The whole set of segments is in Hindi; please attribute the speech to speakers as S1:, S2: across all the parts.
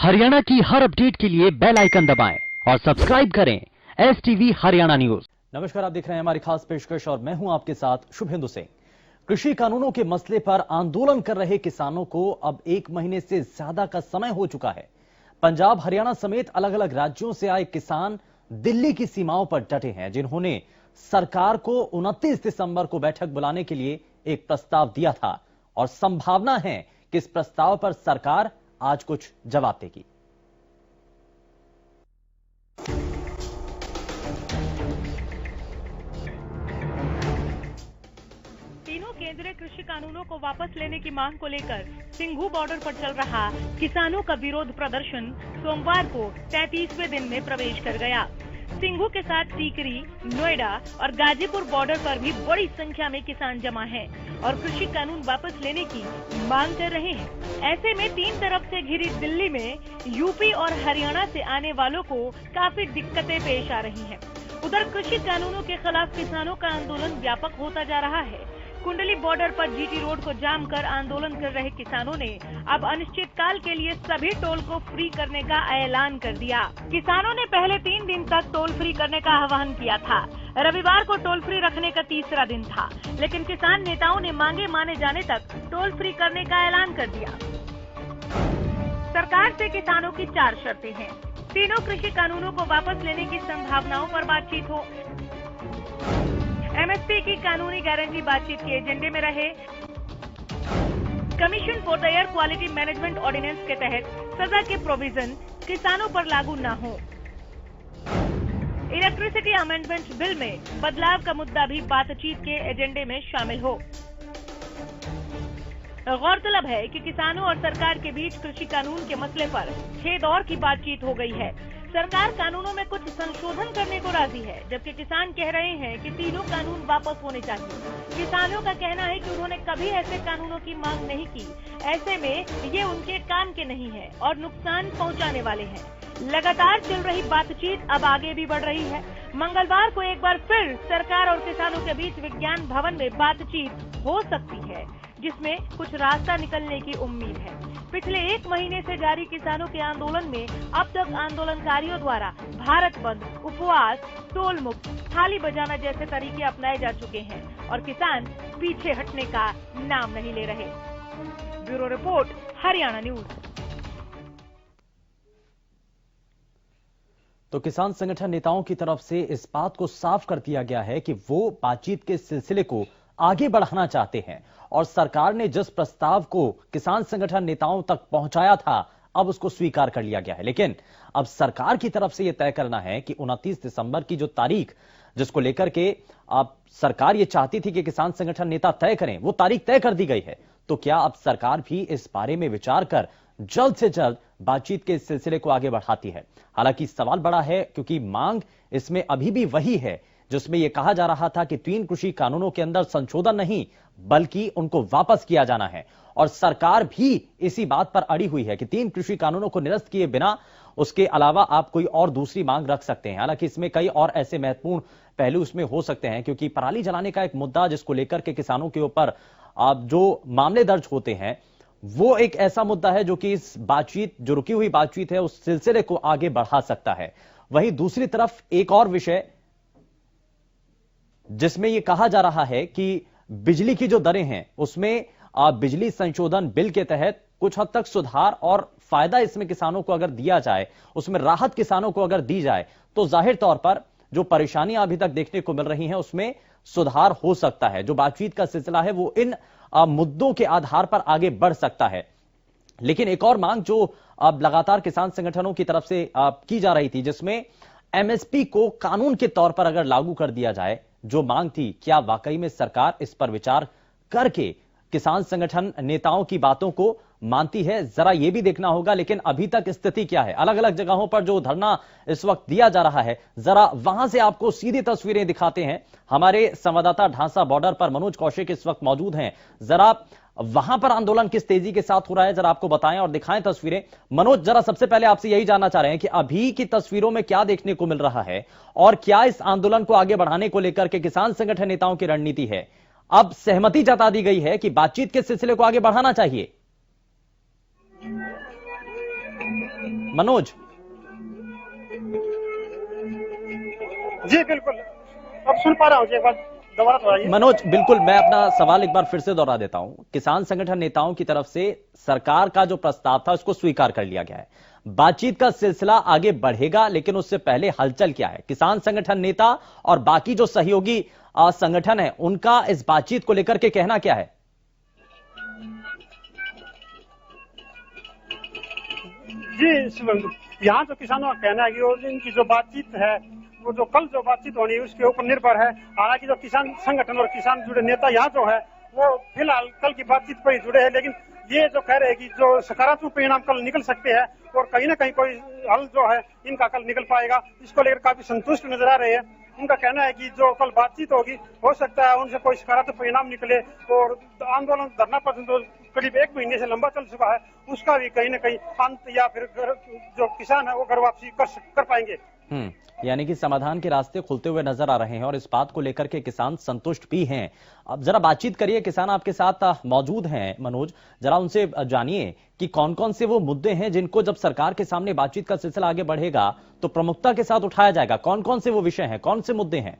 S1: हरियाणा की हर अपडेट के लिए बेल आइकन दबाएं और सब्सक्राइब करें STV हरियाणा न्यूज।
S2: नमस्कार, आप देख रहे हैं हमारी खास पेशकश और मैं हूं आपके साथ शुभेंदु सिंह। कृषि कानूनों के मसले पर आंदोलन कर रहे किसानों को अब 1 महीने से ज्यादा का समय हो चुका है। पंजाब, हरियाणा समेत अलग अलग राज्यों से आए किसान दिल्ली की सीमाओं पर डटे हैं, जिन्होंने सरकार को 29 दिसंबर को बैठक बुलाने के लिए एक प्रस्ताव दिया था और संभावना है कि इस प्रस्ताव पर सरकार आज कुछ जवाब देगी।
S3: तीनों केंद्रीय कृषि कानूनों को वापस लेने की मांग को लेकर सिंघू बॉर्डर पर चल रहा किसानों का विरोध प्रदर्शन सोमवार को 33वें दिन में प्रवेश कर गया। सिंघू के साथ सीकरी, नोएडा और गाजीपुर बॉर्डर पर भी बड़ी संख्या में किसान जमा हैं और कृषि कानून वापस लेने की मांग कर रहे हैं। ऐसे में 3 तरफ से घिरी दिल्ली में यूपी और हरियाणा से आने वालों को काफी दिक्कतें पेश आ रही हैं। उधर कृषि कानूनों के खिलाफ किसानों का आंदोलन व्यापक होता जा रहा है। कुंडली बॉर्डर पर जीटी रोड को जाम कर आंदोलन कर रहे किसानों ने अब अनिश्चितकाल के लिए सभी टोल को फ्री करने का ऐलान कर दिया। किसानों ने पहले 3 दिन तक टोल फ्री करने का आह्वान किया था। रविवार को टोल फ्री रखने का तीसरा दिन था, लेकिन किसान नेताओं ने मांगे माने जाने तक टोल फ्री करने का ऐलान कर दिया। सरकार से किसानों की 4 शर्तें हैं। तीनों कृषि कानूनों को वापस लेने की संभावनाओं पर बातचीत हो, MSP की कानूनी गारंटी बातचीत के एजेंडे में रहे, commission for the air quality management ordinance के तहत सजा के प्रोविजन किसानों पर लागू न हो, इलेक्ट्रिसिटी अमेंडमेंट बिल में बदलाव का मुद्दा भी बातचीत के एजेंडे में शामिल हो। गौरतलब है कि किसानों और सरकार के बीच कृषि कानून के मसले पर 6 दौर की बातचीत हो गई है। सरकार कानूनों में कुछ संशोधन करने को राजी है, जबकि किसान कह रहे हैं कि तीनों कानून वापस होने चाहिए। किसानों का कहना है कि उन्होंने कभी ऐसे कानूनों की मांग नहीं की, ऐसे में ये उनके काम के नहीं है और नुकसान पहुंचाने वाले हैं। लगातार चल रही बातचीत अब आगे भी बढ़ रही है। मंगलवार को एक बार फिर सरकार और किसानों के बीच विज्ञान भवन में बातचीत हो सकती है, जिसमें कुछ रास्ता निकलने की उम्मीद है। पिछले 1 महीने से जारी किसानों के आंदोलन में अब तक आंदोलनकारियों द्वारा भारत बंद, उपवास, टोल मुक्त, थाली बजाना जैसे तरीके अपनाए जा चुके हैं और किसान पीछे हटने का नाम नहीं ले रहे। Bureau report, Haryana news.
S2: तो किसान संगठन नेताओं की तरफ से इस बात को साफ कर दिया गया है कि वो बातचीत के सिलसिले को आगे बढ़ाना चाहते हैं और सरकार ने जिस प्रस्ताव को किसान संगठन नेताओं तक पहुंचाया था, अब उसको स्वीकार कर लिया गया है। लेकिन अब सरकार की तरफ से यह तय करना है कि 29 दिसंबर की जो तारीख जिसको लेकर के अब सरकार ये चाहती थी कि किसान संगठन नेता तय करें, वो तारीख तय कर दी गई है। तो क्या अब सरकार भी इस बारे में विचार कर जल्द से जल्द बातचीत के सिलसिले को आगे बढ़ाती है? हालांकि सवाल बड़ा है, क्योंकि मांग इसमें अभी भी वही है जिसमें यह कहा जा रहा था कि 3 कृषि कानूनों के अंदर संशोधन नहीं, बल्कि उनको वापस किया जाना है। और सरकार भी इसी बात पर अड़ी हुई है कि 3 कृषि कानूनों को निरस्त किए बिना उसके अलावा आप कोई और दूसरी मांग रख सकते हैं। हालांकि इसमें कई और ऐसे महत्वपूर्ण पहलू इसमें हो सकते हैं, क्योंकि पराली जलाने का एक मुद्दा जिसको लेकर के किसानों के ऊपर जो मामले दर्ज होते हैं, वो एक ऐसा मुद्दा है जो कि इस बातचीत, जो रुकी हुई बातचीत है, उस सिलसिले को आगे बढ़ा सकता है। वहीं दूसरी तरफ एक और विषय जिसमें यह कहा जा रहा है कि बिजली की जो दरें हैं, उसमें बिजली संशोधन बिल के तहत कुछ हद तक सुधार और फायदा इसमें किसानों को अगर दिया जाए, उसमें राहत किसानों को अगर दी जाए, तो जाहिर तौर पर जो परेशानियां अभी तक देखने को मिल रही हैं उसमें सुधार हो सकता है। जो बातचीत का सिलसिला है वो इन मुद्दों के आधार पर आगे बढ़ सकता है। लेकिन एक और मांग जो अब लगातार किसान संगठनों की तरफ से की जा रही थी, जिसमें MSP को कानून के तौर पर अगर लागू कर दिया जाए, जो मांग थी, क्या वाकई में सरकार इस पर विचार करके किसान संगठन नेताओं की बातों को मानती है? जरा यह भी देखना होगा। लेकिन अभी तक स्थिति क्या है, अलग अलग जगहों पर जो धरना इस वक्त दिया जा रहा है, जरा वहां से आपको सीधी तस्वीरें दिखाते हैं। हमारे संवाददाता ढांसा बॉर्डर पर मनोज कौशिक इस वक्त मौजूद हैं। जरा वहां पर आंदोलन किस तेजी के साथ हो रहा है, जरा आपको बताएं और दिखाएं तस्वीरें। मनोज, जरा सबसे पहले आपसे यही जानना चाह रहे हैं कि अभी की तस्वीरों में क्या देखने को मिल रहा है और क्या इस आंदोलन को आगे बढ़ाने को लेकर के किसान संगठन नेताओं की रणनीति है? अब सहमति जता दी गई है कि बातचीत के सिलसिले को आगे बढ़ाना चाहिए। मनोज।
S4: जी बिल्कुल, अब सुन पा रहा हूँ जी, एक बार दोबारा दोहराइए।
S2: मनोज बिल्कुल, मैं अपना सवाल एक बार फिर से दोहरा देता हूं। किसान संगठन नेताओं की तरफ से सरकार का जो प्रस्ताव था उसको स्वीकार कर लिया गया है, बातचीत का सिलसिला आगे बढ़ेगा, लेकिन उससे पहले हलचल क्या है? किसान संगठन नेता और बाकी जो सहयोगी संगठन है उनका इस बातचीत को लेकर के कहना क्या है?
S4: जी शुभम, यहाँ जो किसानों का कहना है कि वो इनकी जो बातचीत है वो जो कल जो बातचीत होनी है उसके ऊपर निर्भर है। हालांकि जो किसान संगठन और किसान जुड़े नेता यहाँ जो है वो फिलहाल कल की बातचीत पर ही जुड़े हैं, लेकिन ये जो कह रहे हैं कि जो सकारात्मक परिणाम कल निकल सकते हैं और कहीं ना कहीं कोई हल जो है इनका कल निकल पाएगा, इसको लेकर काफी संतुष्ट नजर आ रहे हैं। उनका कहना है कि जो कल बातचीत होगी हो सकता है उनसे कोई सकारात्मक परिणाम निकले और आंदोलन धरना प्रदर्शन जो करीब 1 महीने से लंबा चल चुका है उसका भी कहीं ना कहीं अंत या फिर जो किसान है वो घर वापसी कर पाएंगे।
S2: यानी कि समाधान के रास्ते खुलते हुए नजर आ रहे हैं और इस बात को लेकर के किसान संतुष्ट भी हैं। अब जरा बातचीत करिए, किसान आपके साथ मौजूद हैं मनोज, जरा उनसे जानिए कि कौन कौन से वो मुद्दे हैं जिनको जब सरकार के सामने बातचीत का सिलसिला आगे बढ़ेगा तो प्रमुखता के साथ उठाया जाएगा। कौन कौन से वो विषय हैं, कौन से मुद्दे हैं?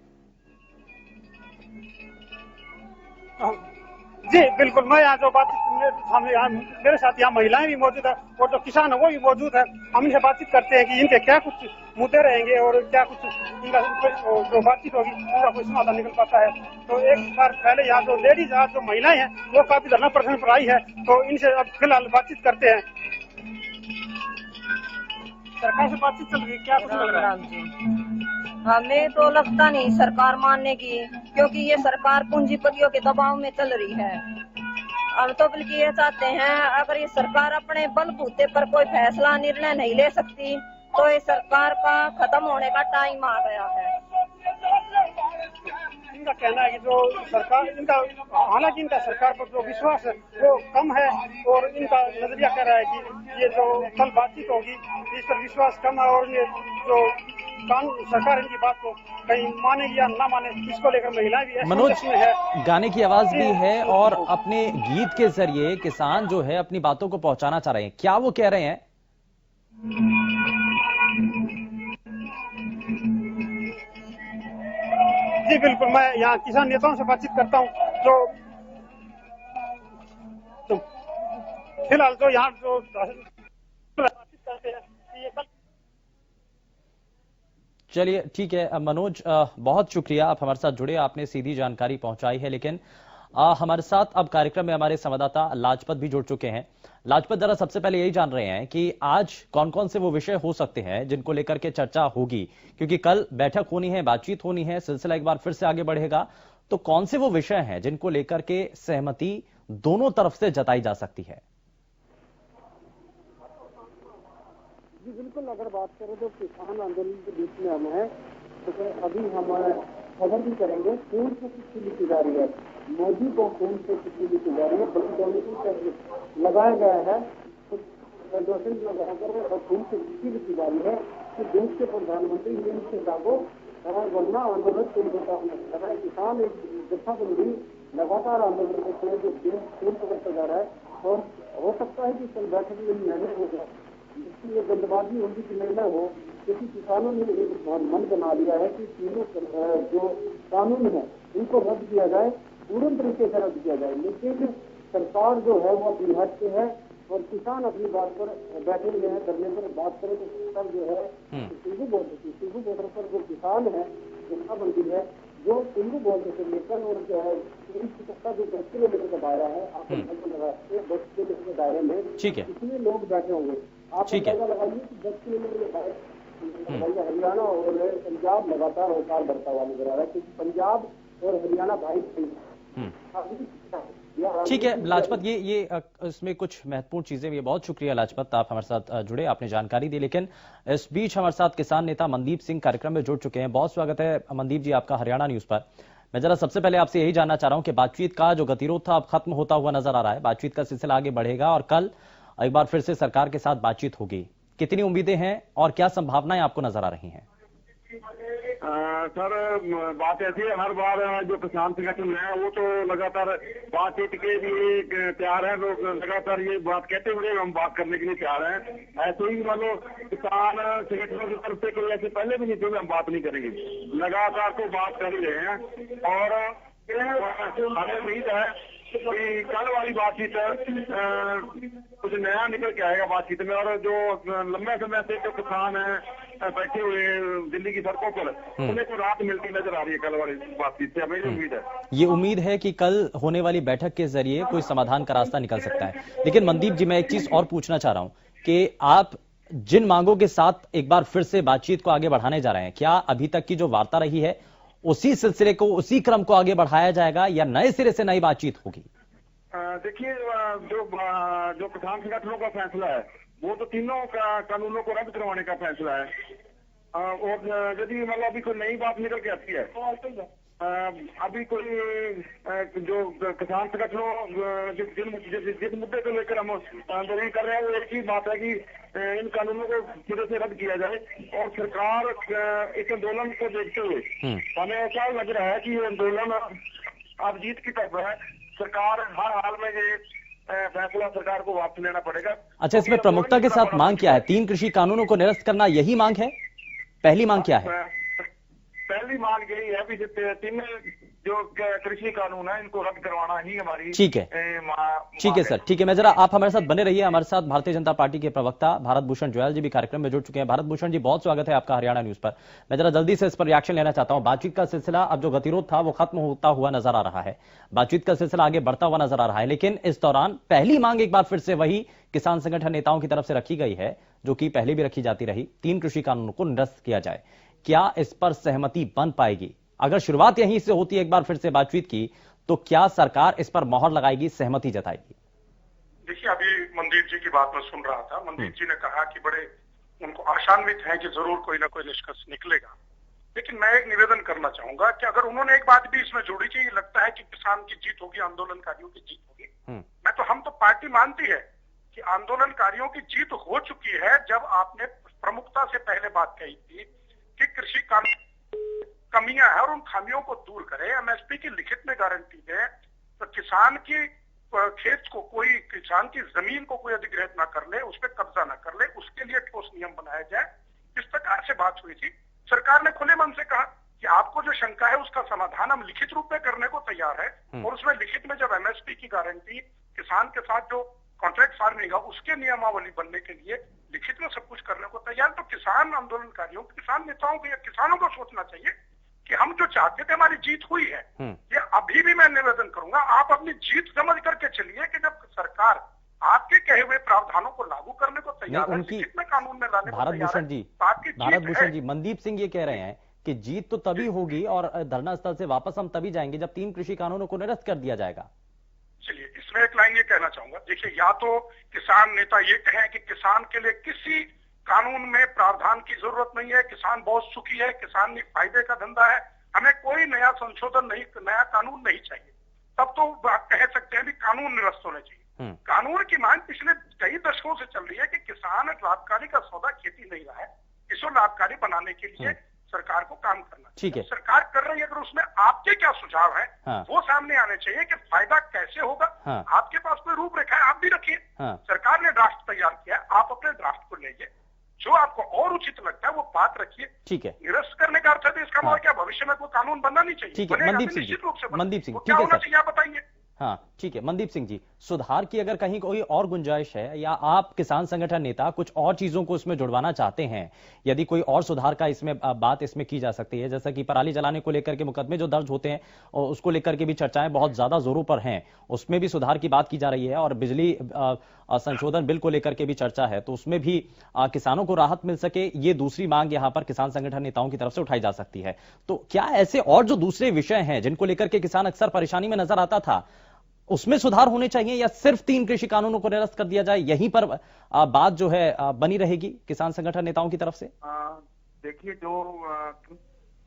S4: जी बिल्कुल, मैं यहाँ जो बातचीत हम यहाँ मेरे साथ यहाँ महिलाएं भी मौजूद है और जो किसान है वो भी मौजूद है। हम इनसे बातचीत करते हैं कि इनके क्या कुछ मुद्दे रहेंगे और क्या कुछ इनका जो बातचीत होगी उनका कोई समाधान निकल पाता है। तो एक बार पहले यहाँ जो लेडीज जो महिलाएं हैं वो काफी धरना प्रदर्शन पर आई है, तो इनसे अब फिलहाल बातचीत करते हैं। सरकार से बातचीत चल रही है, क्या कुछ लग रहा है?
S5: हमें तो लगता नहीं सरकार मानने की, क्योंकि ये सरकार पूंजीपतियों के दबाव में चल रही है। अब तो बल्कि ये चाहते हैं अगर ये सरकार अपने बलबूते पर कोई फैसला निर्णय नहीं ले सकती तो ये सरकार का खत्म होने का टाइम आ गया है।
S4: इनका कहना है कि जो सरकार हालांकि इनका सरकार पर जो विश्वास है वो कम है और इनका नजरिया कह रहा है कि ये जो कल बातचीत होगी इस पर विश्वास कम है और ये जो सरकार इनकी बात को कहीं मानेगी या ना माने इसको लेकर महिलाएं भी
S2: मनोज में है। गाने की आवाज भी है और अपने गीत के जरिए किसान जो है अपनी बातों को पहुंचाना चाह रहे हैं, क्या वो कह रहे हैं?
S4: जी बिल्कुल, मैं यहाँ किसान नेताओं से बातचीत करता हूँ तो फिलहाल जो यहाँ जो बातचीत करते हैं ये कल।
S2: चलिए ठीक है मनोज, बहुत शुक्रिया, आप हमारे साथ जुड़े, आपने सीधी जानकारी पहुंचाई है। लेकिन हमारे साथ अब कार्यक्रम में हमारे संवाददाता लाजपत भी जुड़ चुके हैं। लाजपत, जरा सबसे पहले यही जान रहे हैं कि आज कौन कौन से वो विषय हो सकते हैं जिनको लेकर के चर्चा होगी, क्योंकि कल बैठक होनी है, बातचीत होनी है, सिलसिला एक बार फिर से आगे बढ़ेगा, तो कौन से वो विषय हैं जिनको लेकर के सहमति दोनों तरफ से जताई जा सकती है?
S6: जी बिल्कुल, अगर बात करें तो किसान आंदोलन के बीच में हम हैं, तो अभी हम खबर भी करेंगे। खून से चिट्ठी लिखी जा रही है, मोदी को खून से चिट्ठी लिखी जा रही है, बड़ी कमेटी लगाया गया है और खून से चिट्ठी लिखी जा रही है कि देश के प्रधानमंत्री हेमंत सोरेन को वरना आंदोलन शुरू होता है। किसान एक जत्थाबंदी लगातार आंदोलन करते हैं जो देश खून पकड़ता जा रहा है और हो सकता है कि कल बैठक में निर्णय हो जाए, इसकी ये जल्दबाजी होगी कि निर्णय हो, क्योंकि किसानों ने एक मन बना लिया है कि तीनों जो कानून है इनको रद्द किया जाए, पूर्ण तरीके से रद्द किया जाए। लेकिन सरकार जो है वो अपनी हद से है और किसान अपनी बात पर बैठे हुए हैं। धरने पर बात करें तो सब जो है सिंघू बॉर्डर पर जो किसान है, जत्थाबंदी है, जो सिंघू बॉर्डर से लेकर और जो है जो 10 किलोमीटर का दायरा है, आप 10 किलोमीटर के दायरे में कितने लोग बैठे होंगे, आप अंदाजा लगाइए कि 10 किलोमीटर के दायरे हरियाणा और पंजाब लगातार हड़ताल बढ़ता हुआ नजर आ रहा है, क्योंकि पंजाब और हरियाणा भाई
S2: ठीक है लाजपत, ये इसमें कुछ महत्वपूर्ण चीजें भी है। बहुत शुक्रिया लाजपत, आप हमारे साथ जुड़े, आपने जानकारी दी। लेकिन इस बीच हमारे साथ किसान नेता मनदीप सिंह कार्यक्रम में जुड़ चुके हैं। बहुत स्वागत है मनदीप जी आपका हरियाणा न्यूज पर। मैं जरा सबसे पहले आपसे यही जानना चाह रहा हूं कि बातचीत का जो गतिरोध था अब खत्म होता हुआ नजर आ रहा है, बातचीत का सिलसिला आगे बढ़ेगा और कल एक बार फिर से सरकार के साथ बातचीत होगी, कितनी उम्मीदें हैं और क्या संभावनाएं आपको नजर आ रही हैं?
S7: सर बात ऐसी है, हर बार जो किसान संगठन है वो तो लगातार बातचीत के लिए तैयार है। लोग लगातार ये बात कहते हुए हम बात करने के लिए तैयार हैं। ऐसे ही मान लो किसान संगठनों की तरफ से कोई ऐसे पहले भी नहीं थे, हम बात नहीं करेंगे, लगातार तो बात कर ही रहे हैं। और हमें उम्मीद है कि कल वाली बातचीत कुछ नया निकल के आएगा बातचीत में। और जो लंबे समय से जो किसान हैं बैठे हुए दिल्ली की सड़कों पर, उन्हें को राहत मिलती नजर आ रही है कल वाली बातचीत से। हमें उम्मीद है,
S2: ये उम्मीद है कि कल होने वाली बैठक के जरिए कोई समाधान का रास्ता निकल सकता है। लेकिन मनदीप जी, मैं एक चीज और पूछना चाह रहा हूं कि आप जिन मांगों के साथ एक बार फिर से बातचीत को आगे बढ़ाने जा रहे हैं, क्या अभी तक की जो वार्ता रही है उसी सिलसिले को, उसी क्रम को आगे बढ़ाया जाएगा या नए सिरे से नई बातचीत होगी?
S7: देखिए, जो किसान संगठनों का फैसला है वो तो तीनों कानूनों को रद्द करवाने का फैसला है। और यदि मतलब अभी कोई नई बात निकल के आती है, अभी कोई जो किसान संगठनों जिस मुद्दे को लेकर हम आंदोलन कर रहे हैं, वो एक ही बात है कि इन कानूनों को सिरे से रद्द किया जाए। और सरकार इस आंदोलन को देखते हुए हमें ऐसा लग रहा है कि ये आंदोलन अब जीत की तरफ है। सरकार हर हाल में ये फैसला सरकार को वापस लेना पड़ेगा।
S2: अच्छा, इसमें प्रमुखता के साथ मांग क्या है? 3 कृषि कानूनों को निरस्त करना, यही मांग है? पहली मांग क्या है?
S7: पहली मांग यही है कि 3 जो कृषि कानून है इनको रद्द करवाना ही हमारी
S2: ठीक है। ठीक है सर, ठीक है। मैं जरा, आप हमारे साथ बने रहिए। हमारे साथ भारतीय जनता पार्टी के प्रवक्ता भारत भूषण जोयाल जी भी कार्यक्रम में जुड़ चुके हैं। भारत भूषण जी, बहुत स्वागत है आपका हरियाणा न्यूज पर। मैं जरा जल्दी से इस पर रिएक्शन लेना चाहता हूं। बातचीत का सिलसिला, अब जो गतिरोध था वो खत्म होता हुआ नजर आ रहा है, बातचीत का सिलसिला आगे बढ़ता हुआ नजर आ रहा है। लेकिन इस दौरान पहली मांग एक बार फिर से वही किसान संगठन नेताओं की तरफ से रखी गई है, जो कि पहले भी रखी जाती रही, 3 कृषि कानूनों को निरस्त किया जाए। क्या इस पर सहमति बन पाएगी? अगर शुरुआत यहीं से होती है एक बार फिर से बातचीत की, तो क्या सरकार इस पर मोहर लगाएगी, सहमति जताएगी?
S8: देखिए, अभी मनदीप जी की बात मैं सुन रहा था। मनदीप जी ने कहा कि बड़े उनको आशान्वित है कि जरूर कोई ना कोई निष्कर्ष निकलेगा। लेकिन मैं एक निवेदन करना चाहूंगा कि अगर उन्होंने एक बात भी इसमें जोड़ी कि लगता है कि किसान की जीत होगी, आंदोलनकारियों की जीत होगी, हम तो पार्टी मानती है कि आंदोलनकारियों की जीत हो चुकी है। जब आपने प्रमुखता से पहले बात कही थी कि कृषि कानून कमियां हैं और उन खामियों को दूर करें, एमएसपी की लिखित में गारंटी दें, तो किसान की खेत को कोई, किसान की जमीन को कोई अधिग्रहित ना कर ले, उस पर कब्जा ना कर ले, उसके लिए ठोस नियम बनाया जाए। इस प्रकार से बात हुई थी। सरकार ने खुले मन से कहा कि आपको जो शंका है उसका समाधान हम लिखित रूप में करने को तैयार है। और उसमें लिखित में जब एमएसपी की गारंटी, किसान के साथ जो कॉन्ट्रैक्ट फार्मिंग है उसके नियमावली बनने के लिए लिखित में सब कुछ करने को तैयार। तो किसान आंदोलनकारियों, किसान नेताओं को या किसानों को सोचना चाहिए कि हम जो चाहते थे हमारी जीत हुई है। ये अभी भी मैं निवेदन करूंगा, आप अपनी जीत समझ करके चलिए कि जब सरकार आपके कहे हुए प्रावधानों को लागू करने को तैयार है, लिखित में कानून में लाने को तैयार है,
S2: भारत भूषण जी, मनदीप सिंह ये कह रहे हैं कि जीत तो तभी होगी और धरना स्थल से वापस हम तभी जाएंगे जब 3 कृषि कानूनों को निरस्त कर दिया जाएगा।
S8: चलिए, इसमें एक लाइन ये कहना चाहूंगा। देखिए, या तो किसान नेता ये कहें कि किसान के लिए किसी कानून में प्रावधान की जरूरत नहीं है, किसान बहुत सुखी है, किसान फायदे का धंधा है, हमें कोई नया संशोधन नहीं, नया कानून नहीं चाहिए, तब तो कह सकते हैं कि कानून निरस्त होने चाहिए। कानून की मांग पिछले कई दशकों से चल रही है कि किसान लाभकारी का सौदा खेती नहीं रहा है, इसको लाभकारी बनाने के लिए सरकार को काम करना चाहिए। सरकार कर रही है, अगर उसमें आपके क्या सुझाव है वो सामने आने चाहिए कि फायदा कैसे होगा। आपके पास कोई रूपरेखा है, आप भी रखिए। सरकार ने ड्राफ्ट तैयार किया, आप अपने ड्राफ्ट को लेइए, जो आपको और उचित लगता है वो बात रखिए।
S2: ठीक है,
S8: निरस्त करने का अर्थ है इसका मतलब क्या भविष्य में कोई कानून बनना नहीं चाहिए?
S2: ठीक है मनदीप सिंह जी, मनदीप सिंह,
S8: क्या होना चाहिए आप बताइए।
S2: हाँ ठीक है मनदीप सिंह जी, सुधार की अगर कहीं कोई और गुंजाइश है या आप किसान संगठन नेता कुछ और चीजों को इसमें जुड़वाना चाहते हैं, यदि कोई और सुधार का इसमें बात इसमें की जा सकती है, जैसा कि पराली जलाने को लेकर के मुकदमे जो दर्ज होते हैं और उसको लेकर के भी चर्चाएं बहुत ज्यादा जोरों पर हैं, उसमें भी सुधार की बात की जा रही है और बिजली संशोधन बिल को लेकर के भी चर्चा है, तो उसमें भी किसानों को राहत मिल सके, ये दूसरी मांग यहां पर किसान संगठन नेताओं की तरफ से उठाई जा सकती है। तो क्या ऐसे और जो दूसरे विषय हैं जिनको लेकर के किसान अक्सर परेशानी में नजर आता था, उसमें सुधार होने चाहिए या सिर्फ 3 कृषि कानूनों को निरस्त कर दिया जाए, यहीं पर बात जो है बनी रहेगी किसान संगठन नेताओं की तरफ से?
S7: देखिए, जो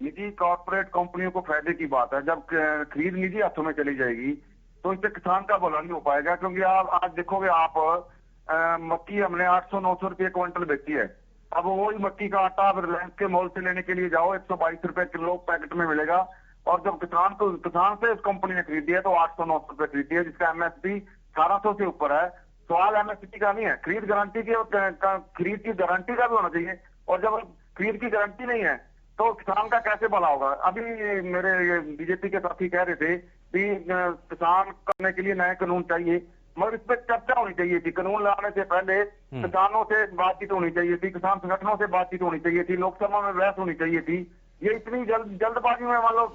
S7: निजी कॉर्पोरेट कंपनियों को फायदे की बात है, जब खरीद निजी हाथों में चली जाएगी तो इससे किसान का भला नहीं हो पाएगा। क्योंकि आप आज देखोगे, आप मक्की हमने 800-900 रुपये क्विंटल बेची है, अब वही मक्की का आटा रिलायंस के मॉल से लेने के लिए जाओ, 122 रुपए किलो पैकेट में मिलेगा, और जब किसान से इस कंपनी ने खरीदी है तो 800-900 रुपए खरीदी है, जिसका एमएसपी 1800 से ऊपर है। सवाल एमएसपी का नहीं है, खरीद खरीद की गारंटी का भी होना चाहिए, और जब खरीद की गारंटी नहीं है तो किसान का कैसे भला होगा। अभी मेरे बीजेपी के साथी कह रहे थे कि किसान करने के लिए नए कानून चाहिए, मगर इस पर चर्चा होनी चाहिए थी। कानून लाने से पहले किसानों से बातचीत होनी चाहिए थी, किसान संगठनों से बातचीत होनी चाहिए थी, लोकसभा में बहस होनी चाहिए थी। ये इतनी जल्दबाजी में मान लो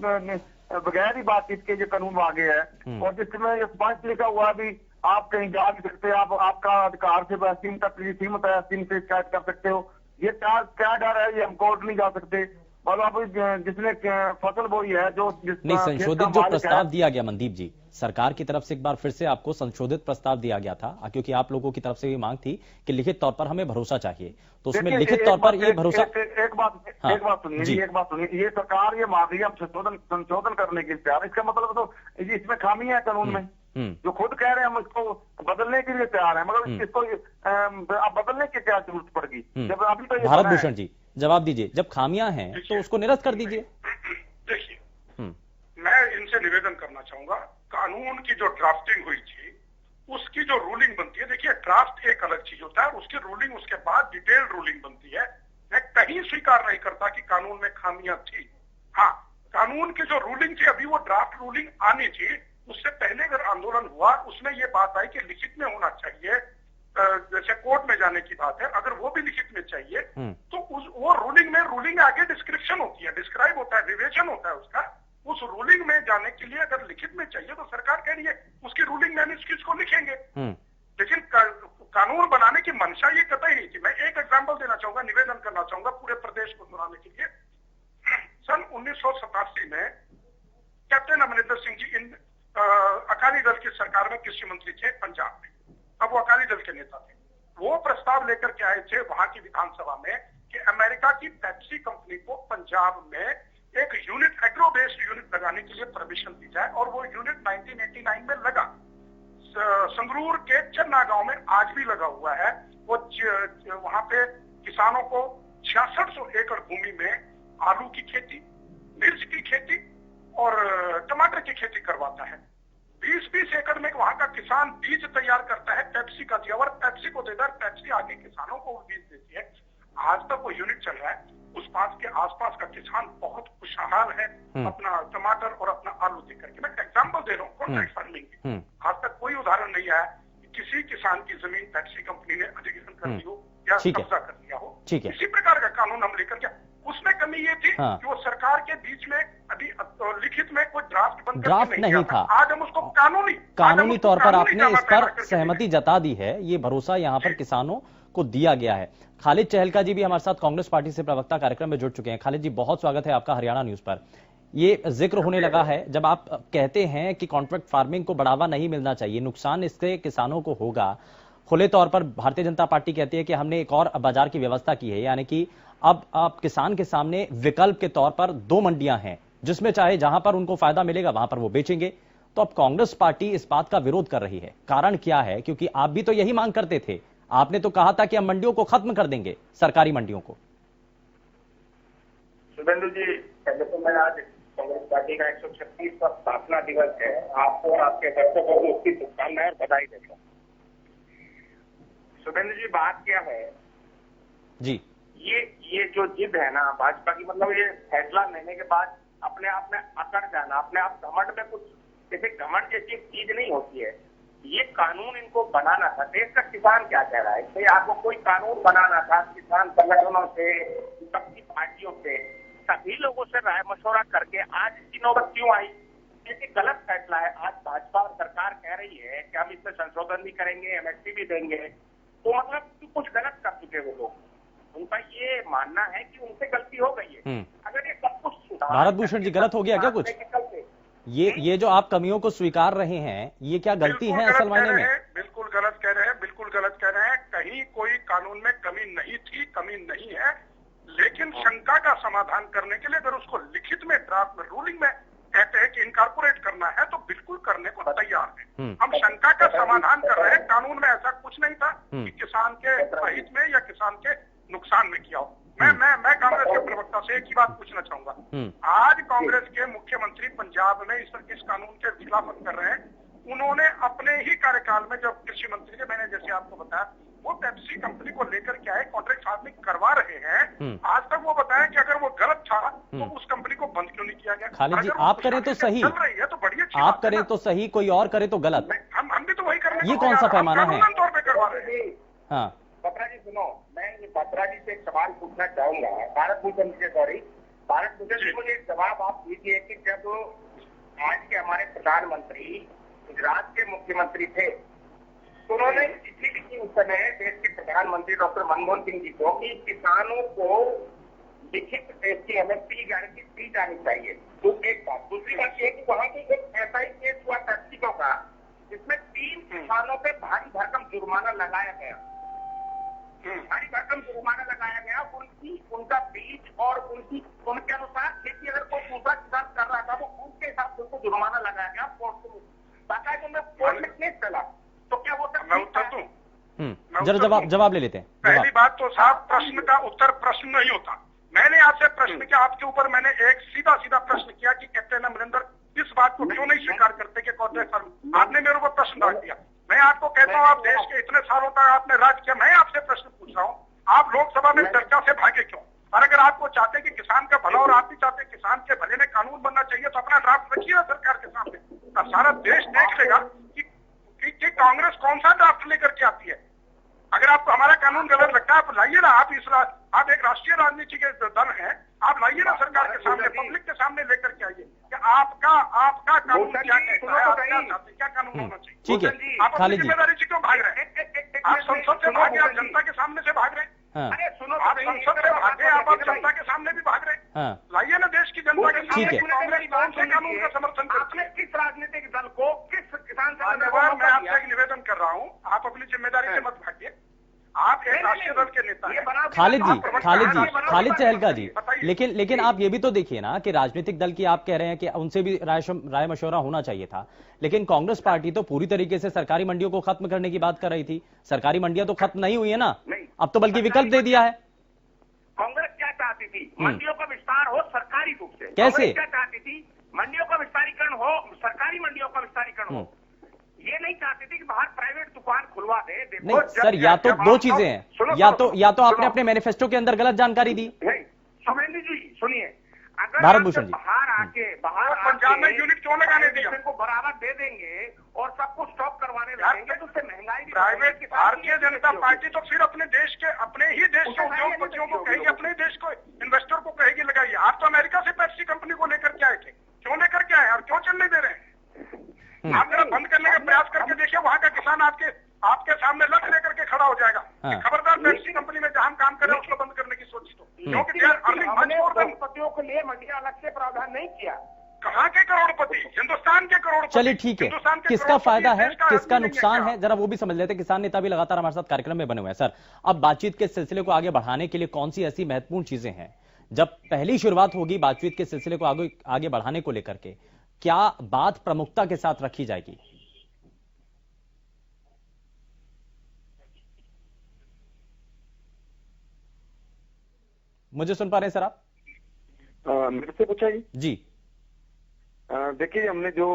S7: बगैर ही बातचीत के जो कानून आ गया है, और जिसमें ये स्पष्ट लिखा हुआ है भी आप कहीं जा भी सकते, आप आपका अधिकार से सीमित है, सीम से शिकायत कर सकते हो। ये क्या डर है, ये हम कोर्ट नहीं जा सकते। मतलब जिसने फसल बोई है, जो
S2: नहीं, संशोधित जो प्रस्ताव दिया गया मनदीप जी, सरकार की तरफ से एक बार फिर से आपको संशोधित प्रस्ताव दिया गया था, क्योंकि आप लोगों की तरफ से ये मांग थी कि लिखित तौर पर हमें भरोसा चाहिए, तो उसमें लिखित तौर पर ये भरोसा।
S7: एक बात सुनिए, ये सरकार ये मांग रही है संशोधन करने की तैयार, इसका मतलब तो इसमें खामी है कानून में, जो खुद कह रहे हैं हम इसको बदलने के लिए तैयार है, मगर इसको अब बदलने की क्या जरूरत पड़ेगी जब अभी तो
S2: भारत भूषण जी जवाब दीजिए, जब खामियां हैं तो उसको निरस्त कर दीजिए।
S8: देखिए, मैं इनसे निवेदन करना चाहूंगा, कानून की जो ड्राफ्टिंग हुई थी उसकी जो रूलिंग बनती है, देखिए ड्राफ्ट एक अलग चीज होता है, उसकी रूलिंग उसके बाद डिटेल्ड रूलिंग बनती है। मैं कहीं स्वीकार नहीं करता कि कानून में खामियां थी। हाँ, कानून की जो रूलिंग थी, अभी वो ड्राफ्ट रूलिंग आनी थी, उससे पहले अगर आंदोलन हुआ उसमें ये बात आई कि लिखित में होना चाहिए, जैसे कोर्ट में जाने की बात है, अगर वो भी लिखित में चाहिए तो वो रूलिंग आगे डिस्क्रिप्शन होती है, डिस्क्राइब होता है, विवेचन होता है उसका। उस रूलिंग में जाने के लिए अगर लिखित में चाहिए तो सरकार कह रही है उसकी रूलिंग मैन्युस्क्रिप्ट को लिखेंगे, लेकिन कानून बनाने की मंशा ये कतई नहीं थी। मैं एक एग्जांपल देना चाहूंगा, निवेदन करना चाहूंगा पूरे प्रदेश को सुनाने के लिए। सन 1987 में कैप्टन अमरिंदर सिंह जी अकाली दल की सरकार में कृषि मंत्री थे पंजाब में, अब वो अकाली दल के नेता थे। वो प्रस्ताव लेकर के आए थे वहां की विधानसभा में कि अमेरिका की पेप्सी कंपनी को पंजाब में एक यूनिट, एग्रो बेस्ड यूनिट लगाने के लिए परमिशन दी जाए, और वो यूनिट 1989 में लगा। संगरूर के चन्ना गांव में आज भी लगा हुआ है। वो वहां पे किसानों को 6600 एकड़ भूमि में आलू की खेती, मिर्च की खेती और टमाटर की खेती करवाता है। 20-20 एकड़ में वहां का किसान बीज तैयार करता है, पेप्सी का दिया, और पेप्सी को देता है, पेप्सी आगे किसानों को बीज देती है। आज तक वो यूनिट चल रहा है। उस पास के आसपास का किसान बहुत खुशहाल है अपना टमाटर और अपना आलू दे करके। मैं एग्जाम्पल दे रहा हूँ कॉन्ट्रैक्ट फार्मिंग की। आज तक कोई उदाहरण नहीं आया कि किसी किसान की जमीन पेप्सी कंपनी ने अधिग्रहण कर दी हो या कब्जा कर लिया हो। इसी प्रकार का कानून हम लेकर के, उसमें कमी ये थी कि वो सरकार के बीच में अभी लिखित में कोई ड्राफ्ट
S2: नहीं था।
S8: आज हम उसको कानूनी
S2: तौर पर आपने इस पर सहमति जता दी है, ये भरोसा यहाँ पर किसानों को दिया गया है। खालिद चहलका जी भी हमारे साथ कांग्रेस पार्टी से प्रवक्ता कार्यक्रम में जुड़ चुके हैं। खालिद जी, बहुत स्वागत है आपका हरियाणा न्यूज पर। ये जिक्र होने लगा है, जब आप कहते हैं कि कॉन्ट्रैक्ट फार्मिंग को बढ़ावा नहीं मिलना चाहिए, नुकसान इससे किसानों को होगा। खुले तौर पर भारतीय जनता पार्टी कहती है कि हमने एक और बाजार की व्यवस्था की है, यानी कि अब आप किसान के सामने विकल्प के तौर पर 2 मंडियां हैं, जिसमें चाहे जहां पर उनको फायदा मिलेगा वहां पर वो बेचेंगे। तो अब कांग्रेस पार्टी इस बात का विरोध कर रही है, कारण क्या है? क्योंकि आप भी तो यही मांग करते थे, आपने तो कहा था कि हम मंडियों को खत्म कर देंगे, सरकारी मंडियों को।
S9: शुभेंदु जी, पहले तो मैं आज कांग्रेस पार्टी का 136वां स्थापना दिवस है, आपको और आपके दर्शकों को उसकी शुभकामनाएं और बधाई देता हूँ। शुभेंदु जी, बात क्या है
S2: जी,
S9: ये जो जिद है ना भाजपा की, मतलब ये फैसला लेने के बाद अपने आप में अकड़ जाना, अपने आप घमंड में कुछ, जैसे घमंड जैसी चीज नहीं होती है। ये कानून इनको बनाना था। देश का किसान क्या कह रहा है, भाई आपको कोई कानून बनाना था, किसान संगठनों से, सबकी पार्टियों से, सभी लोगों से राय मशवरा करके आज इसकी नौबत क्यों आई? क्योंकि गलत फैसला है। आज भाजपा और सरकार कह रही है कि हम इसमें संशोधन भी करेंगे, एमएसपी भी देंगे, तो मतलब कुछ गलत कर चुके वो लोग। उनका ये मानना है कि उनसे गलती हो गई है। अगर ये सब कुछ
S2: भारत भूषण जी, गलत हो गया क्या कुछ? ये जो आप कमियों को स्वीकार रहे हैं, ये क्या गलती है असल मायने में?
S8: बिल्कुल गलत कह रहे हैं, बिल्कुल गलत कह रहे हैं। कहीं कोई कानून में कमी नहीं थी, कमी नहीं है, लेकिन शंका का समाधान करने के लिए अगर उसको लिखित में, ड्राफ्ट में, रूलिंग में कहते हैं कि इनकॉर्पोरेट करना है तो बिल्कुल करने को तैयार है। हम शंका का समाधान कर रहे हैं। कानून में ऐसा कुछ नहीं था कि किसान के हित में या किसान के नुकसान में किया हो। मैं कांग्रेस के प्रवक्ता से एक ही बात पूछना चाहूंगा। आज कांग्रेस के मुख्यमंत्री पंजाब में इस कानून के खिलाफत कर रहे हैं। उन्होंने अपने ही कार्यकाल में जब कृषि मंत्री थे, मैंने जैसे आपको बताया, वो पेप्सी कंपनी को लेकर के आए, कॉन्ट्रैक्ट फार्मिंग करवा रहे हैं। आज तक वो बताया कि अगर वो गलत था तो उस कंपनी को बंद क्यों नहीं किया गया।
S2: खालिद जी, आप करें तो सही,
S8: चल रही है तो बड़ी अच्छी
S2: आप करें तो सही, कोई और करे तो गलत।
S8: हम भी तो वही करने
S2: ये कौन सा पैमाना है?
S8: तौर पे करवा रहे हैं।
S2: हाँ
S9: बत्रा जी सुनो, मैं ये बत्रा जी से एक सवाल पूछना चाहूंगा, भारत भूषण जी से, सॉरी भारत भूषण जी, मुझे एक जवाब आप दीजिए कि जब आज के हमारे प्रधानमंत्री गुजरात के मुख्यमंत्री थे तो उन्होंने चिट्ठी लिखी उस समय देश के प्रधानमंत्री डॉक्टर मनमोहन सिंह जी को कि किसानों को लिखित देश की एमएसपी की गारंटी दी जानी चाहिए। तो एक बात, दूसरी बात यह कि वहां पे एक ऐसा ही केस हुआ टैक्सिकों का जिसमें 3 किसानों पे भारी भरकम जुर्माना लगाया गया। भारी भरकम जुर्माना लगाया गया, उनका बीज और उनके अनुसार खेती अगर कोई दूसरा किसान कर रहा था तो उनके हिसाब से उनको जुर्माना लगाया गया। कोर्ट में केस चला, तो क्या वो
S8: मैं उत्तर दूं?
S2: जरा जवाब ले लेते हैं।
S8: पहली बात तो साहब, प्रश्न का उत्तर प्रश्न नहीं होता। मैंने आपसे प्रश्न किया, आपके ऊपर मैंने एक सीधा प्रश्न किया कि कैप्टन अमरिंदर इस बात को क्यों नहीं स्वीकार करते कि कॉन्ट्रैक्ट फार्मिंग। आपने मेरे ऊपर प्रश्न डाल दिया। मैं आपको कहता हूँ, आप देश के इतने सालों तक आपने राज किया, मैं आपसे प्रश्न पूछ रहा हूँ, आप लोकसभा में चर्चा से भागे क्यों? और अगर आपको चाहते कि किसान का भला और आप भी चाहते किसान के भले में कानून बनना चाहिए तो अपना ड्राफ्ट रखिए सरकार के सामने। अब सारा देश देख लेगा कि कांग्रेस कौन सा ड्राफ्ट लेकर के आती है। अगर आपको हमारा कानून गलत लगता है, आप लाइए ना, आप एक राष्ट्रीय राजनीति के दल हैं, आप लाइए ना सरकार के सामने, पब्लिक के सामने लेकर के आइए कि आपका कानून क्या कहता है, आप क्या चाहते हैं, क्या कानून होना चाहिए।
S2: ठीक है
S8: आप अपनी जिम्मेदारी से क्यों भाग रहे हैं? आप संसद से भागे, आप जनता के सामने से भाग रहे हैं।
S9: अरे सुनो,
S8: आप संसद से भागे, आप जनता के सामने भी भाग रहे हैं। लाइए ना देश की जनता के सामने
S2: ठीक है।
S8: कांग्रेस कौन से कानून का समर्थन करती
S9: आपने
S8: है।
S9: किस राजनीतिक दल को, किस किसान
S8: धन्यवाद, मैं आपसे एक निवेदन कर रहा हूँ, आप अपनी जिम्मेदारी से मत भागिए। आप एक राष्ट्रीय दल के नेता हैं।
S2: खालिद चहलका जी, लेकिन आप ये भी तो देखिए ना कि राजनीतिक दल की आप कह रहे हैं कि उनसे भी राय मशवरा होना चाहिए था, लेकिन कांग्रेस पार्टी तो पूरी तरीके से सरकारी मंडियों को खत्म करने की बात कर रही थी। सरकारी मंडियां तो खत्म नहीं हुई है ना, अब तो बल्कि विकल्प दे दिया है।
S9: कांग्रेस क्या चाहती थी? मंडियों का विस्तार हो सरकारी रूप से।
S2: कैसे?
S9: क्या चाहती थी? मंडियों का विस्तारीकरण हो, सरकारी मंडियों का विस्तारीकरण हो। ये नहीं चाहती थी कि बाहर प्राइवेट दुकान खुलवा दे।
S2: नहीं सर, या तो दो चीजें हैं, या तो आपने अपने मैनिफेस्टो के अंदर गलत जानकारी दी।
S9: सुमेंद्र जी सुनिए, अगर
S2: भारत भूषण जी
S9: बाहर
S8: पंजाब में यूनिट क्यों लगाने दिया?
S9: को बढ़ावा दे देंगे और सबको स्टॉप करवाने लगेंगे तो उससे महंगाई।
S8: प्राइवेट भारतीय जनता पार्टी तो फिर अपने ही देश के उद्योगपतियों को कहेगी, अपने ही देश को इन्वेस्टर को कहेगी लगाइए। आप तो अमेरिका से पेप्सी कंपनी को लेकर के आए थे, क्यों लेकर के आए और क्यों चलने दे रहे हैं? आप जरा बंद करने का प्रयास करके देखिए, वहां का किसान आपके सामने लक्ष्य लेकर के खड़ा हो जाएगा। खबरदार पेप्सी कंपनी में जहां हम काम कर रहे हैं उसको बंद करने की सोची तो, क्योंकि
S9: करोड़पतियों के लिए मंडियां अलग से प्रावधान नहीं किया।
S8: कहाँ के करोड़पति? हिंदुस्तान के करोड़पति।
S2: चलिए ठीक है, किसका फायदा है किसका नुकसान है जरा वो भी समझ लेते हैं। किसान नेता भी लगातार हमारे साथ कार्यक्रम में बने हुए हैं। सर, अब बातचीत के सिलसिले को आगे बढ़ाने के लिए कौन सी ऐसी महत्वपूर्ण चीजें हैं, जब पहली शुरुआत होगी बातचीत के सिलसिले को आगे बढ़ाने को लेकर के, क्या बात प्रमुखता के साथ रखी जाएगी? मुझे सुन पा रहे हैं सर आप?
S7: मेरे से पूछा
S2: जी।
S7: देखिए, हमने जो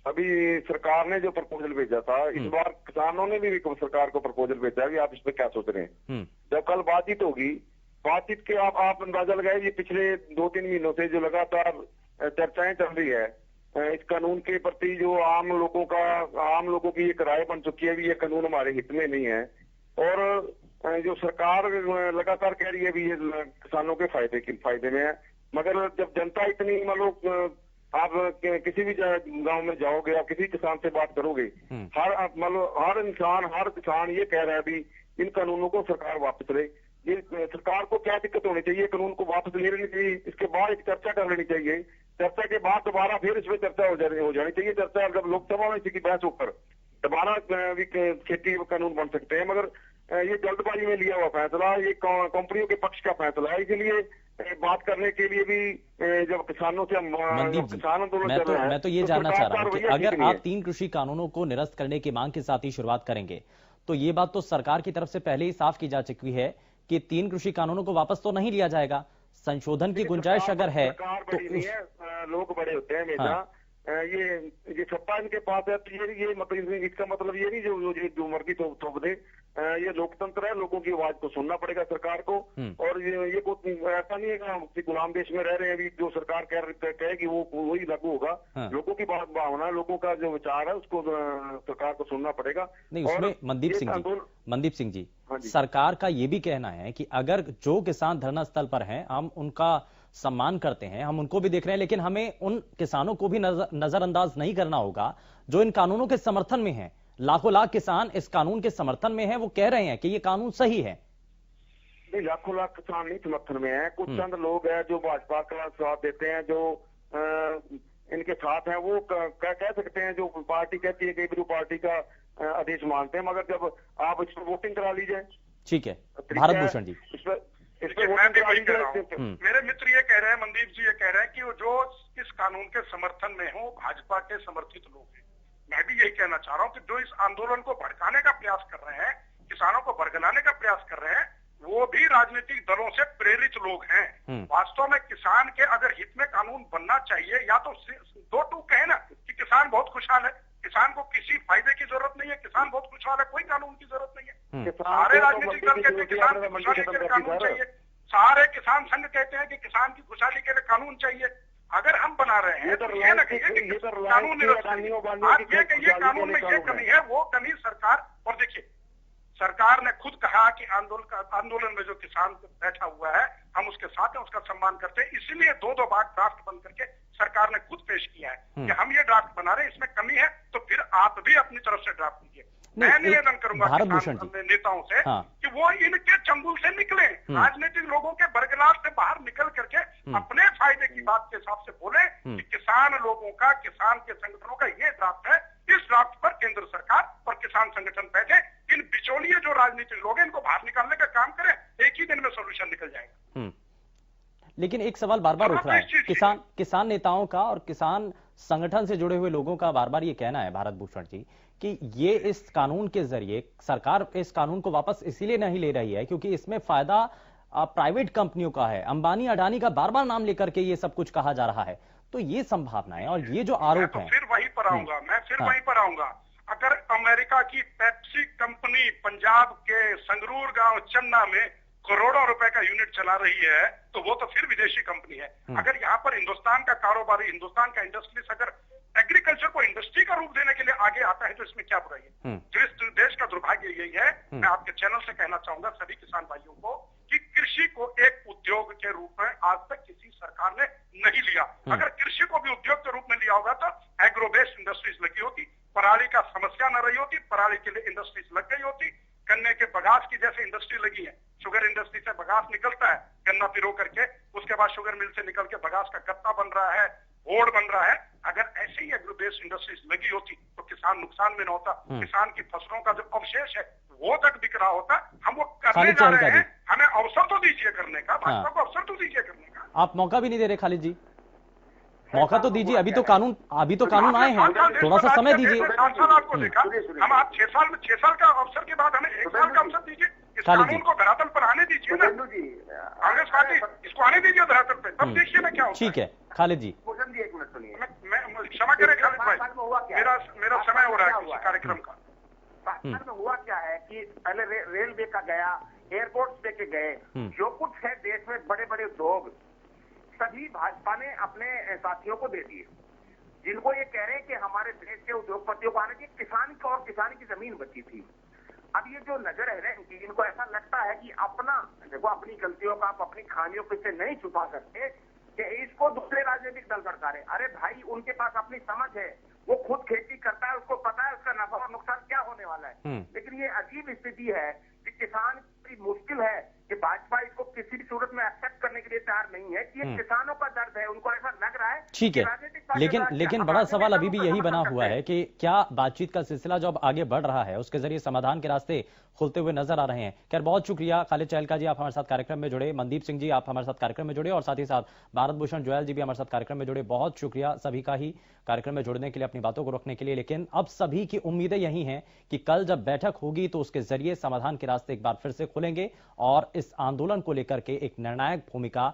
S7: अभी सरकार ने जो प्रपोजल भेजा था, इस बार किसानों ने भी सरकार को प्रपोजल भेजा है कि आप इस पे क्या सोच रहे हैं। जब कल बातचीत होगी, बातचीत के आप अंदाजा लगाए, ये पिछले 2-3 महीनों से जो लगातार चर्चाएं चल रही है इस कानून के प्रति, जो आम लोगों की एक राय बन चुकी है, ये कानून हमारे हित में नहीं है। और जो सरकार लगातार कह रही है भी ये किसानों के फायदे में है, मगर जब जनता इतनी मतलब आप किसी भी गांव में जाओगे, आप किसी किसान से बात करोगे, हर किसान ये कह रहा है भी इन कानूनों को सरकार वापस ले। ये सरकार को क्या दिक्कत होनी चाहिए? कानून को वापस ले लेनी चाहिए, इसके बाद एक चर्चा कर लेनी चाहिए, चर्चा के बाद दोबारा फिर इसमें चर्चा हो जानी चाहिए। चर्चा जब लोकसभा में इसकी बहस होकर दोबारा भी खेती कानून बन सकते हैं, मगर ये जल्दबाजी में लिया हुआ फैसला, ये कंपनियों के पक्ष का फैसला है। इसलिए बात करने के लिए भी जब किसानों से किसान आंदोलन
S2: मैं तो ये जानना चाह रहा हूँ कि अगर आप 3 कृषि कानूनों को निरस्त करने की मांग के साथ ही शुरुआत करेंगे, तो ये बात तो सरकार की तरफ से पहले ही साफ की जा चुकी है कि 3 कृषि कानूनों को वापस तो नहीं लिया जाएगा, संशोधन की गुंजाइश अगर है तो
S7: लोग बड़े होते हैं हमेशा।
S2: हाँ।
S7: ये छप्पा इनके पास है तो ये मतलब इसका मतलब ये नहीं जो मर्जी थोप दे। ये लोकतंत्र है, लोगों की आवाज को सुनना पड़ेगा सरकार को। और ये कोई ऐसा नहीं है कि गुलाम देश में रह रहे हैं अभी, जो सरकार कहेगी वो वही लागू होगा।
S2: हाँ।
S7: लोगों की बात भावना, लोगों का जो विचार है उसको सरकार को सुनना पड़ेगा।
S2: नहीं, उसमें मनदीप सिंह जी
S7: हाँ जी।
S2: सरकार का ये भी कहना है कि अगर जो किसान धरना स्थल पर हैं हम उनका सम्मान करते हैं, हम उनको भी देख रहे हैं, लेकिन हमें उन किसानों को भी नजरअंदाज नहीं करना होगा जो इन कानूनों के समर्थन में हैं। लाखों लाख किसान इस कानून के समर्थन में हैं, वो कह रहे हैं कि ये कानून सही है।
S7: नहीं, लाखों लाख किसान नहीं समर्थन में है, कुछ चंद लोग हैं जो भाजपा का साथ देते हैं, जो इनके साथ हैं, वो कह सकते हैं, जो पार्टी कहती है कई पार्टी का आदेश मानते हैं, मगर जब आप इस पर वोटिंग करा लीजिए।
S2: ठीक है भारत भूषण जी,
S8: मैं भी वही कह रहा हूँ। मेरे मित्र ये कह रहे हैं, मनदीप जी ये कह रहे हैं कि वो जो इस कानून के समर्थन में हो भाजपा के समर्थित लोग हैं। मैं भी यही कहना चाह रहा हूँ कि जो इस आंदोलन को भड़काने का प्रयास कर रहे हैं, किसानों को बरगलाने का प्रयास कर रहे हैं, वो भी राजनीतिक दलों से प्रेरित लोग हैं। वास्तव में किसान के अगर हित में कानून बनना चाहिए, या तो 2-2 कहे ना कि किसान बहुत खुशहाल है, किसान को किसी फायदे की जरूरत नहीं है, किसान बहुत खुशहाल है, कोई कानून की जरूरत नहीं है। सारे राजनीतिक दल कहते हैं किसान की खुशहाली के लिए कानून चाहिए, सारे किसान संघ कहते हैं कि किसान की खुशहाली के लिए कानून चाहिए। अगर हम बना रहे हैं तो ये न कहिए कि कानून आप ये कहिए कानून में ये कमी है, वो कमी सरकार। और देखिए सरकार ने खुद कहा कि आंदोलन में जो किसान बैठा हुआ है हम उसके साथ हैं, उसका सम्मान करते हैं, इसीलिए 2-2 बार ड्राफ्ट बन करके सरकार ने खुद पेश किया है कि हम ये ड्राफ्ट बना रहे हैं, इसमें कमी है तो फिर आप भी अपनी तरफ से ड्राफ्ट दीजिए। मैं निवेदन करूंगा किसान नेताओं से कि वो इनके चंगुल से निकले, राजनीतिक लोगों के बरगलाव से बाहर निकल करके अपने फायदे की बात के हिसाब से बोले कि किसान लोगों का, किसान के संगठनों का ये ड्राफ्ट है, इस ड्राफ्ट पर केंद्र सरकार और किसान संगठन बैठे, इन बिचौलिए जो राजनीतिक लोग हैं इनको बाहर निकालने का काम करें, एक ही दिन में सोल्यूशन निकल जाएगा।
S2: लेकिन एक सवाल बार बार उठ रहा है किसान नेताओं का और किसान संगठन से जुड़े हुए लोगों का बार बार ये कहना है भारत भूषण जी कि ये इस कानून के जरिए सरकार इस कानून को वापस इसीलिए नहीं ले रही है क्योंकि इसमें फायदा प्राइवेट कंपनियों का है। अंबानी अडानी का बार बार नाम लेकर के ये सब कुछ कहा जा रहा है, तो ये संभावनाएं और ये जो आरोप है,
S8: फिर वहीं पर आऊंगा मैं, फिर वहीं पर आऊंगा। अगर अमेरिका की पेप्सी कंपनी पंजाब के संगरूर गांव चन्ना में करोड़ों रुपए का यूनिट चला रही है तो वो तो फिर विदेशी कंपनी है। अगर यहाँ पर हिंदुस्तान का कारोबारी, हिंदुस्तान का इंडस्ट्रीज अगर एग्रीकल्चर को इंडस्ट्री का रूप देने के लिए आगे आता है तो इसमें क्या बुराई है। जो इस देश का दुर्भाग्य यही है, मैं आपके चैनल से कहना चाहूंगा सभी किसान भाइयों को कि कृषि को एक उद्योग के रूप में आज तक किसी सरकार ने नहीं लिया। अगर कृषि को भी उद्योग के रूप में लिया होगा तो एग्रो बेस्ड इंडस्ट्रीज लगी होती, पराली का समस्या न रही होती, पराली के लिए इंडस्ट्रीज लग गई होती, गन्ने के बगास की जैसे इंडस्ट्री लगी है, शुगर इंडस्ट्री से बगास निकलता है गन्ना पिरो करके, उसके बाद शुगर मिल से निकल के बगास का गत्ता बन रहा है, बोर्ड बन रहा है। अगर ऐसे ही एग्रो बेस्ड इंडस्ट्रीज लगी होती तो किसान नुकसान में न होता, किसान की फसलों का जो अवशेष है वो तक बिक रहा होता। हम वो करने जा रहे हैं, हमें अवसर तो दीजिए करने का, भाजपा को अवसर तो दीजिए करने का।
S2: आप मौका भी नहीं दे रहे खालिद जी, मौका तो दीजिए। अभी तो कानून आए हैं, थोड़ा सा समय दीजिए।
S8: 7 साल आपको देखा, हम आप 6 साल का अवसर के बाद हमें 1 साल का अवसर दीजिए। इस कानून को धरातल पर आने दीजिए ना, कांग्रेस पार्टी इसको आने दीजिए धरातल पे, तब देखिए ना क्या होता है।
S2: ठीक है खालिद जी,
S9: एक मिनट सुनिए,
S8: मैं क्षमा करें खालिद भाई, मेरा समय हो रहा है किसी कार्यक्रम का।
S9: पाकिस्तान में हुआ क्या है कि पहले रेलवे का गया, एयरपोर्ट पे के गए, जो कुछ है देश में बड़े बड़े उद्योग सभी भाजपा ने अपने साथियों को दे दिए, जिनको ये कह रहे हैं कि हमारे देश के उद्योगपतियों को आने की किसान को और किसान की जमीन बची थी। अब ये जो नजर है इनकी, इनको ऐसा लगता है कि अपना देखो अपनी गलतियों का, आप अपनी खामियों को इससे नहीं छुपा सकते कि इसको दूसरे राजनीतिक दल भड़काए। अरे भाई, उनके पास अपनी समझ है, वो खुद खेती करता है, उसको पता है उसका नफा और नुकसान क्या होने वाला है। लेकिन ये अजीब स्थिति है कि किसान की मुश्किल है कि भाजपा इसको किसी भी सूरत में एक्सेप्ट करने के लिए तैयार नहीं है कि ये किसानों का दर्द है, उनको ऐसा लग रहा है।
S2: ठीक है, लेकिन बड़ा सवाल अभी भी यही बना हुआ है कि क्या बातचीत का सिलसिला जो अब आगे बढ़ रहा है उसके जरिए समाधान के रास्ते खुलते हुए नजर आ रहे हैं। खैर, बहुत शुक्रिया खालिद चहलका जी, आप हमारे साथ कार्यक्रम में जुड़े, मनदीप सिंह जी आप हमारे साथ कार्यक्रम में जुड़े, और साथ ही साथ भारत भूषण जोयल जी भी हमारे साथ कार्यक्रम में जुड़े। बहुत शुक्रिया सभी का ही कार्यक्रम में जुड़ने के लिए, अपनी बातों को रखने के लिए। लेकिन अब सभी की उम्मीदें यही हैं कि कल जब बैठक होगी तो उसके जरिए समाधान के रास्ते एक बार फिर से खुलेंगे और इस आंदोलन को लेकर के एक निर्णायक भूमिका